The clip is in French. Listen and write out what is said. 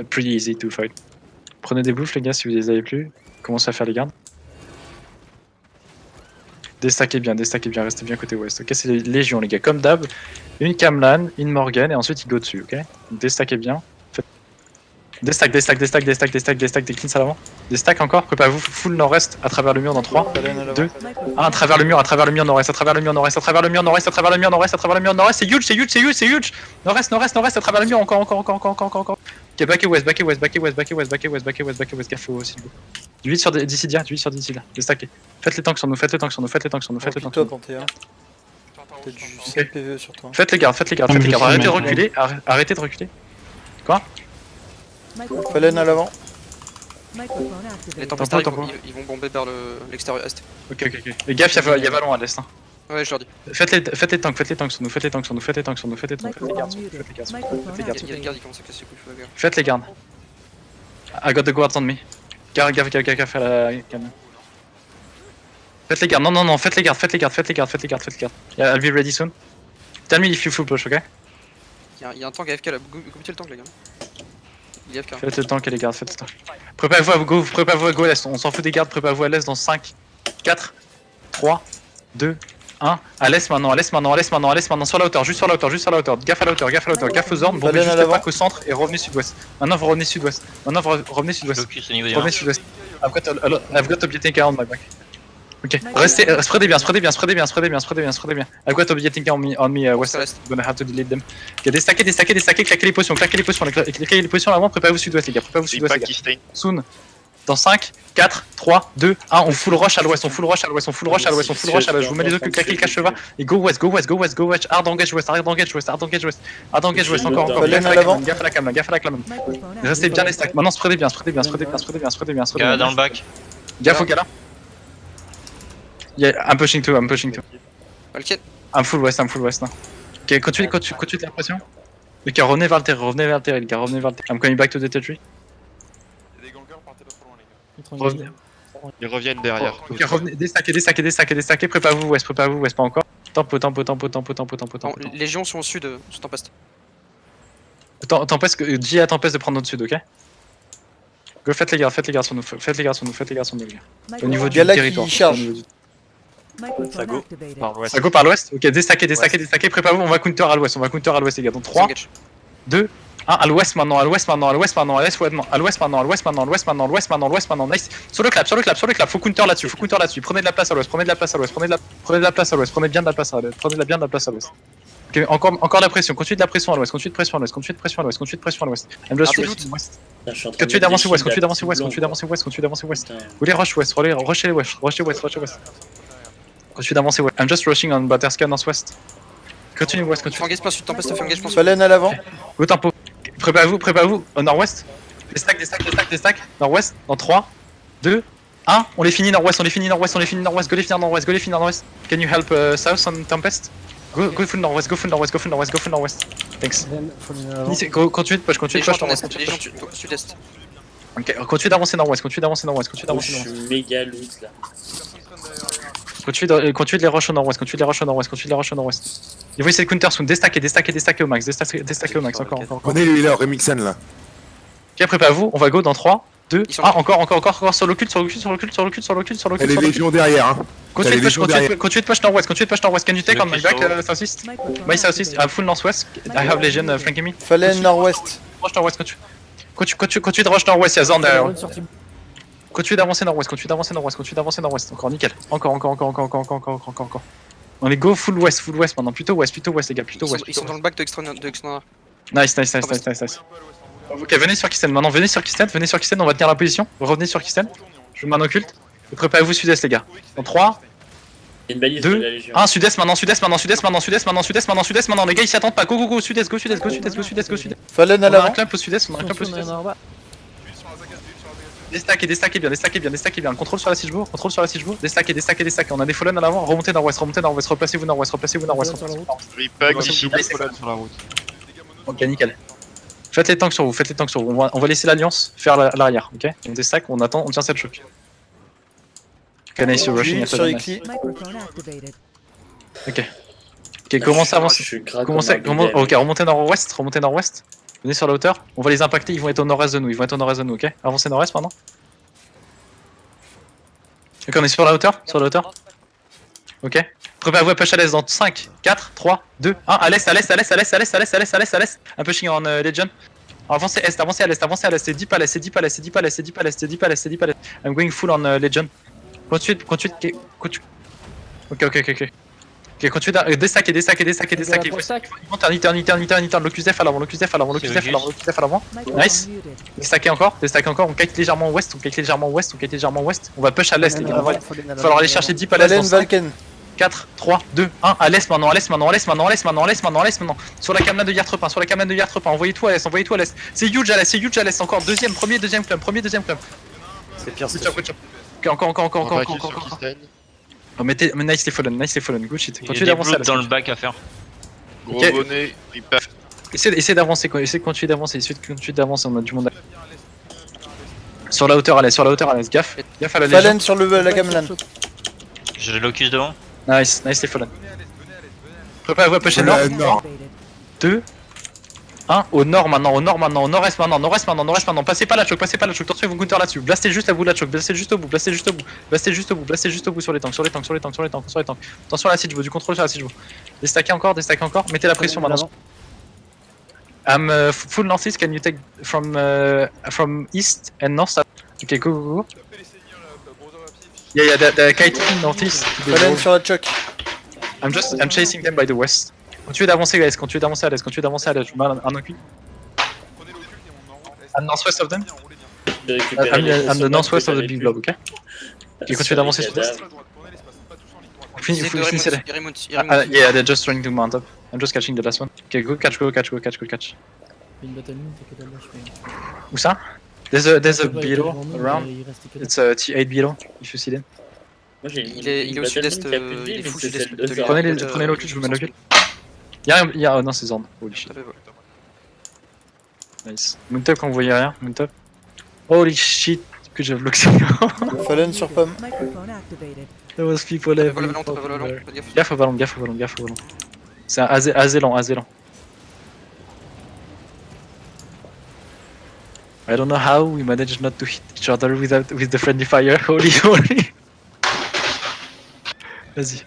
Pretty easy to fight. Prenez des bouffes les gars si vous les avez plus. Commencez à faire les gardes. Déstackez bien, restez bien côté ouest. Ok, c'est les légions les gars, comme d'hab. Une Kamlan, une Morgan et ensuite il go dessus, ok. Déstackez bien. Déstack, des cleans à l'avant. Déstack encore, préparez-vous full nord-est à travers le mur dans 3, 2, 1, à travers le mur nord-est, à travers le mur nord-est, c'est huge. Nord-est, à travers le mur, encore. Ok, back et west, gaffe au s'il vous plaît. Du 8 sur Dissidia, déstackez. Faites les tanks sur nous. T'as du 7 PVE sur toi. Faites les gardes, arrêtez de reculer. Quoi? Fallen à l'avant. Les tempesteurs ils vont bomber vers l'extérieur est. Ok. Les gaffe, y'a Vallon à l'est. Hein. Ouais, je leur dis. Faites les tanks sur nous. Faites les gardes. Il y a le garde, il commence à casser les couilles, gars. Faites les gardes. I got the guards on me. Gaffe à la canne. Faites les gardes, non, faites les gardes. Yeah, I'll be ready soon. Tell me if you full push, ok? Il y a un tank AFK là, goûtez le tank les gars. Il est AFK. Faites le tank et les gardes, Préparez-vous à go à l'est, on s'en fout des gardes, préparez-vous à l'est dans 5, 4, 3, 2, 1. À l'est maintenant, sur la hauteur, juste sur la hauteur. Gaffe à la hauteur, gaffe aux ordres, bombez juste le pack au centre et revenez sud-ouest. Maintenant vous revenez sudouest. Revenez sudouest. I've got objecting on my back. Ok, restez, spreadez bien. I've got objecting on me west. I'm gonna have to delete them. Ok, déstackez, claquez les potions avant, préparez-vous sud-ouest les gars, Soon. Dans 5, 4, 3, 2, 1, on full rush à l'ouest, je vous mets les ocus, claquez le cache-va, et go west, hard engage west, encore, gaffe à la cam, restez bien les stacks, maintenant spreadez bien, Gala dans le bac. gaffe au gala. Yeah, I'm pushing too. Valken. I'm full west, hein. Ok, continue de la pression. Ok, revenez vers le terrain, les gars, I'm coming back to the territory. Revenez. Ils reviennent derrière. Ok, revenez, déstackez, préparez-vous west, pas encore. Tempo. Les géants sont au sud, sous tempeste. Tempeste, dis à Tempeste de prendre notre sud, ok? Go, faites les gardes sur nous, les gars. Au niveau du territoire. Qui charge. Ça go par l'ouest. Ça go par l'ouest. Ok, déstackez, préparez-vous, on va counter à l'ouest, les gars. Donc 3, 2, 1, à l'ouest maintenant, nice. Sur le clap, faut counter là-dessus, prenez de la place à l'ouest, prenez bien de la place à l'ouest. Ok, encore la pression, continue de pression à l'ouest. I'm just rushing west. Continue d'avancer ouest. Vous les rush west, rushez west. Continue d'avancer west. I'm just rushing on Batterscan northwest. Continue west. Engage pas sud tempeste, engage pas sud. Fallen à l'avant. Go tempo. Préparez-vous au nord-ouest. Déstack. Nord-ouest. Dans 3, 2, 1. On les finit nord-ouest. Go les finir nord-ouest. Can you help south on Tempest? Go full nord-ouest. Thanks. Continue de push. Les gens sud-est. Ok, continue d'avancer nord-ouest. Je suis méga loot là. Continue de les rush au nord-ouest. Il faut essayer de counter soon. Déstacker au max. Encore. Prenez les healers, Remixen là. Ok, préparez-vous. On va go dans 3, 2, 1. Encore. Sur l'occulte. Et les légions derrière, hein. Continue de push nord-ouest. Can you take on my back, southeast? My southeast, I'm full northwest. I have legion flanking me. Fallen nord-ouest. Rush nord-ouest, continue de rush nord-ouest, y'a Zorn derrière. Continue d'avancer nord-ouest. Encore, nickel. Encore. On est go full west maintenant. Plutôt west, les gars. Ils sont dans le bac de Extra. Nice. Ok, venez sur Kisten. On va tenir la position. Revenez sur Kisten. Je vous mets un occulte. Et préparez-vous sud-est, les gars. Dans 3, Il y a une balise de 2, la Légion. 1, sud-est maintenant. Les gars, ils s'y attendent pas. Go, sud-est. Fallen à On a un l'avant. clap au sud-est. Déstackez bien. Contrôle sur la siege bourg. Déstackez. On a des fallen à l'avant. Remontez nord-ouest. Replacez-vous nord-ouest. Repack ici, sur la route. Ok, nickel. Faites les tanks sur vous. On va laisser l'alliance faire l'arrière, ok? On déstack, on attend, on tient cette choc. Can I see you rushing Sur Ecli. Ok, commencez à avancer. Ok, remontez nord-ouest. Venez sur la hauteur, on va les impacter, ils vont être au nord-est de nous, ok? Avancez nord-est maintenant. Ok, on est sur la hauteur, Ok. Préparez-vous à push à l'est dans 5, 4, 3, 2, 1, à l'est. Un pushing en Legion. Avancez est, avancez à l'est, c'est deep à l'est. I'm going full on Legion. Continue. Ok. Ok, continue déstacker. Ils vont turn, Locus Def à l'avant. Nice. Déstacker encore, on kite légèrement ouest, on va push à l'est les gars. Il va falloir aller chercher deep à l'est. Fallen, Valken. 4, 3, 2, 1, à l'est maintenant. Sur la caméra de Yartrepin, envoyez tout à l'est. C'est huge à l'est, encore premier, deuxième club. C'est pire, c'est Encore. Oh, mais nice les fallen, good shit. Continue d'avancer à l'est. dans le bac à faire. Gros bonnet, Essayez d'avancer, essayez de continuer d'avancer, on a du monde à... Sur la hauteur à l'est, gaffe à la Fallen sur la gamelan. J'ai locus devant. Nice les fallen. Préparez-vous à pusher nord. 2, 1, au nord maintenant, nord-est maintenant, passez pas la choc, attention ils vont counter là-dessus, blastez juste à bout de la choc, blastez juste au bout sur les tanks, attention à la siege, du contrôle sur la siege. Déstackez encore, mettez la pression maintenant. I'm full northeast, can you take from east and north? Ok, go. Yeah, the kite northeast. Fallen sur la choc. I'm chasing them by the west. Continuez d'avancer à l'est, je vous mets un encul. I'm northwest of them. I'm the northwest of the big blob, ok? Ok, continuez d'avancer sur l'est. Finissez là. Yeah, they're just trying to mount up. I'm just catching the last one. Ok, go catch. Où ça? There's a below around. It's a T8 below, if you see them. Il est au sud-est, il est full sud-est. Prenez l'ocul, je vous mets l'ocul. Y'a oh non, c'est Zorn. Holy shit. Nice. Moontop quand vous voyez rien, Moontop. Holy shit, que j'ai bloqué. Fallen sur pomme. There was people there. Gaffe au ballon. C'est un Azélan. I don't know how we managed not to hit each other with the friendly fire. Holy. Vas-y.